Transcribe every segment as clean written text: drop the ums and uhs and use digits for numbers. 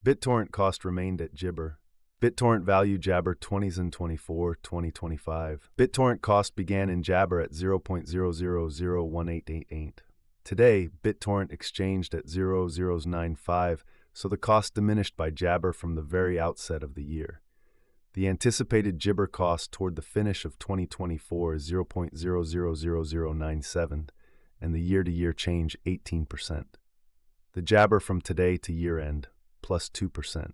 Bittorrent cost remained at Gibber. Bittorrent value Jabber 20s and 24, 2025. Bittorrent cost began in Jabber at 0.00018888. Today, Bittorrent exchanged at 0.0095, so the cost diminished by Jabber from the very outset of the year. The anticipated Gibber cost toward the finish of 2024 is 0.000097, and the year-to-year change 18%. The Jabber from today to year-end, plus 2%.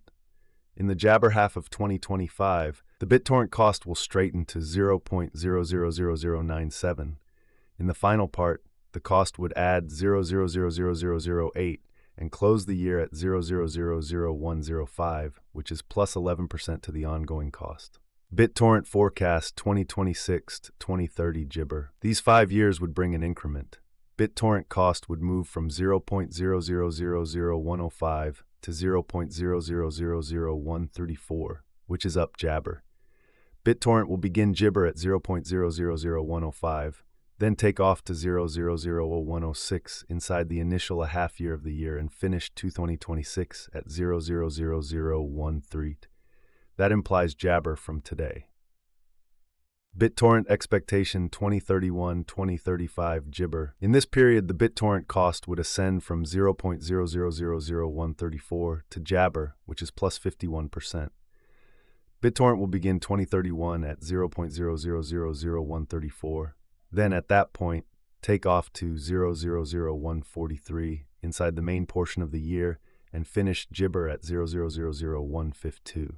In the Jabber half of 2025, the Bittorrent cost will straighten to 0.000097. In the final part, the cost would add 0.000008 and close the year at 0.000105, which is plus 11% to the ongoing cost. Bittorrent forecast 2026 to 2030 Gibber. These 5 years would bring an increment. Bittorrent cost would move from 0.000105 to 0.000134, which is up Jabber. Bittorrent will begin Gibber at 0.000105, then take off to 0.000106 inside the initial half year of the year and finish 2026 at 0.000013. That implies Jabber from today. Bittorrent expectation 2031-2035 Gibber. In this period, the Bittorrent cost would ascend from 0.000134 to Jabber, which is plus 51%. Bittorrent will begin 2031 at 0.000134. Then at that point, take off to 0.000143 inside the main portion of the year and finish Gibber at 0.000152.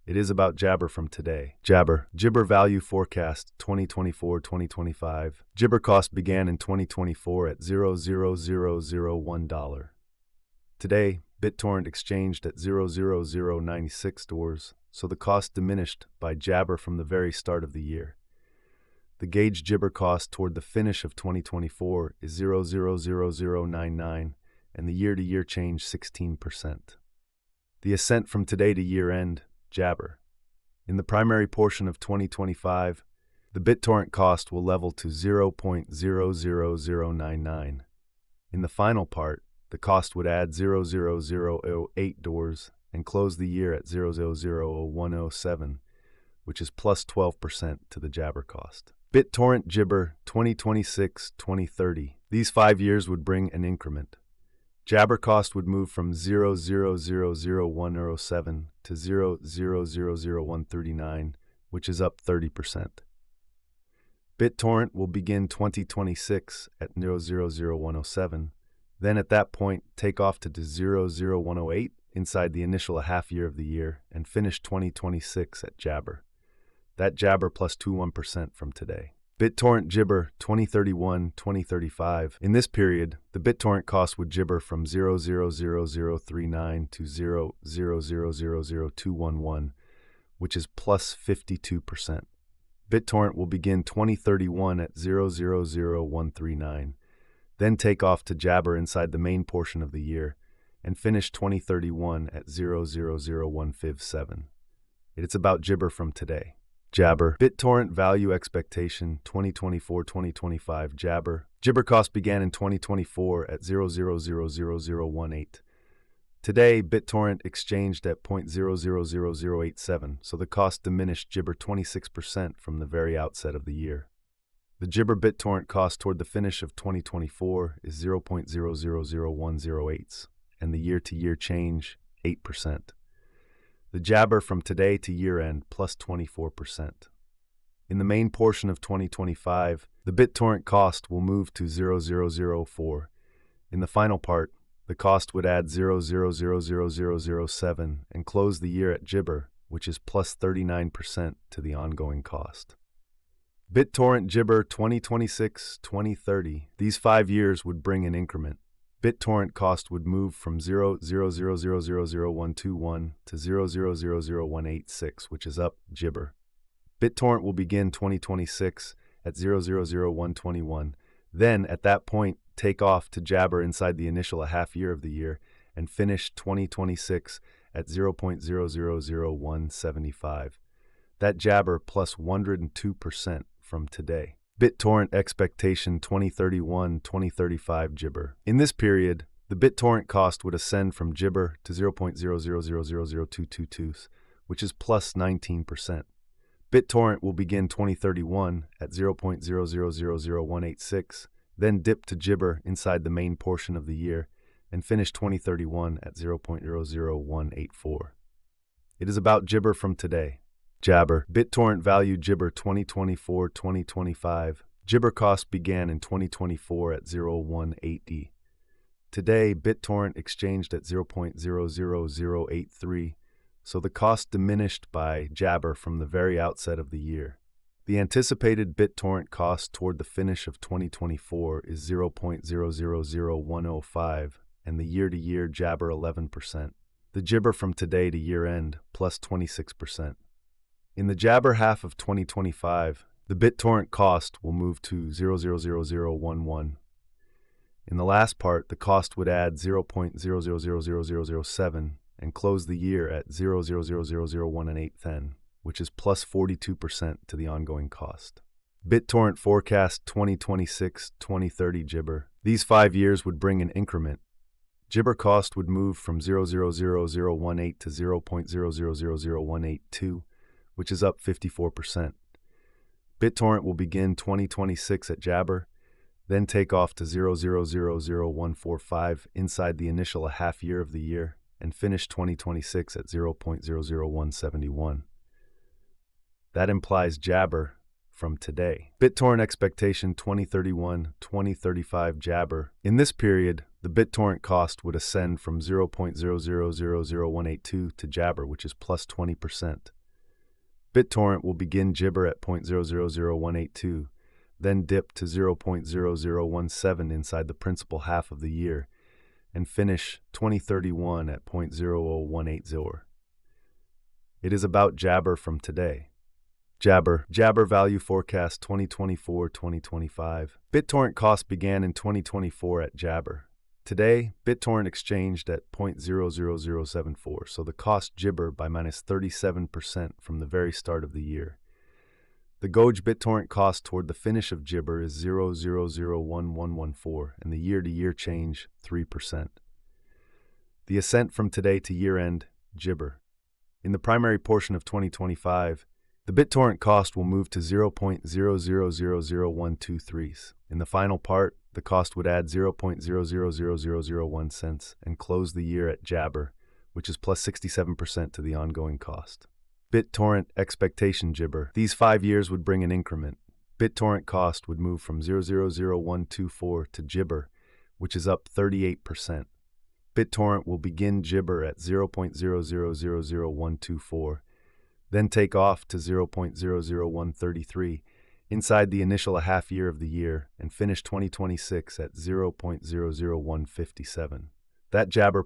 It is about Jabber from today. Jabber. Gibber value forecast 2024-2025. Gibber cost began in 2024 at $0.0001. Today, Bittorrent exchanged at 0.0096 doors, so the cost diminished by Jabber from the very start of the year. The gauge Gibber cost toward the finish of 2024 is 0.00099, and the year-to-year change 16%. The ascent from today to year-end, Jabber. In the primary portion of 2025, the Bittorrent cost will level to 0.00099. In the final part, the cost would add 0.0008 doors and close the year at 0.00107, which is plus 12% to the Jabber cost. Bittorrent Gibber 2026-2030. These 5 years would bring an increment. Jabber cost would move from 0.0001007 to 0.0000139, which is up 30%. Bittorrent will begin 2026 at 0.00107, then at that point take off to 0.0108 inside the initial half year of the year and finish 2026 at Jabber. That Jabber plus 21% from today. Bittorrent Gibber 2031-2035. In this period, the Bittorrent cost would Gibber from 0.00039 to 0.0000211, which is plus 52%. Bittorrent will begin 2031 at 0.00139, then take off to Jabber inside the main portion of the year, and finish 2031 at 0.00157. It's about Gibber from today. Jabber. Bittorrent value expectation 2024-2025 Jabber. Gibber cost began in 2024 at 0.0000018. Today, Bittorrent exchanged at 0.000087, so the cost diminished Gibber 26% from the very outset of the year. The Gibber Bittorrent cost toward the finish of 2024 is 0.000108, and the year-to-year change 8%. The Jabber from today to year-end plus 24%. In the main portion of 2025, the Bittorrent cost will move to 0.004. In the final part, the cost would add 0.000007 and close the year at Gibber, which is plus 39% to the ongoing cost. Bittorrent Gibber 2026-2030. These 5 years would bring an increment. Bittorrent cost would move from 0.0000121 to 0.0000186, which is up Gibber. Bittorrent will begin 2026 at 0.00121, then at that point take off to Jabber inside the initial half year of the year and finish 2026 at 0.000175. That Jabber plus 102% from today. Bittorrent expectation 2031-2035 Gibber. In this period, the BitTorrent cost would ascend from Gibber to 0.0000222, which is plus 19%. BitTorrent will begin 2031 at 0.0000186, then dip to Gibber inside the main portion of the year, and finish 2031 at 0.00184. It is about Gibber from today. Jabber. BitTorrent value Gibber 2024-2025. Gibber cost began in 2024 at 0.018. Today, BitTorrent exchanged at 0.00083, so the cost diminished by Jabber from the very outset of the year. The anticipated BitTorrent cost toward the finish of 2024 is 0.000105, and the year-to-year Jabber 11%. The Gibber from today to year-end, plus 26%. In the Jabber half of 2025, the BitTorrent cost will move to 0.00011. In the last part, the cost would add 0.000007 and close the year at 0.0000118, which is plus 42% to the ongoing cost. BitTorrent forecast 2026-2030 Gibber. These 5 years would bring an increment. Gibber cost would move from 0.00018 to 0.0000182, which is up 54%. BitTorrent will begin 2026 at Jabber, then take off to 0.0000145 inside the initial half year of the year, and finish 2026 at 0.00171. That implies Jabber from today. BitTorrent expectation 2031-2035 Jabber. In this period, the BitTorrent cost would ascend from 0.0000182 to Jabber, which is plus 20%. BitTorrent will begin Gibber at 0.000182, then dip to 0.0017 inside the principal half of the year, and finish 2031 at 0.00180. It is about Jabber from today. Jabber value forecast 2024-2025. BitTorrent cost began in 2024 at Jabber. Today, BitTorrent exchanged at 0.00074, so the cost Gibber by minus 37% from the very start of the year. The Goj BitTorrent cost toward the finish of Gibber is 0.0001114, and the year-to-year change 3%. The ascent from today to year-end, Gibber. In the primary portion of 2025, the BitTorrent cost will move to 0.0000123. In the final part, the cost would add 0.00001 cents and close the year at Jabber, which is plus 67% to the ongoing cost. BitTorrent expectation Gibber. These 5 years would bring an increment. BitTorrent cost would move from 0.00124 to Gibber, which is up 38%. BitTorrent will begin Gibber at 0.0000124, then take off to 0.00133 inside the initial half year of the year and finish 2026 at 0.00157. That Jabber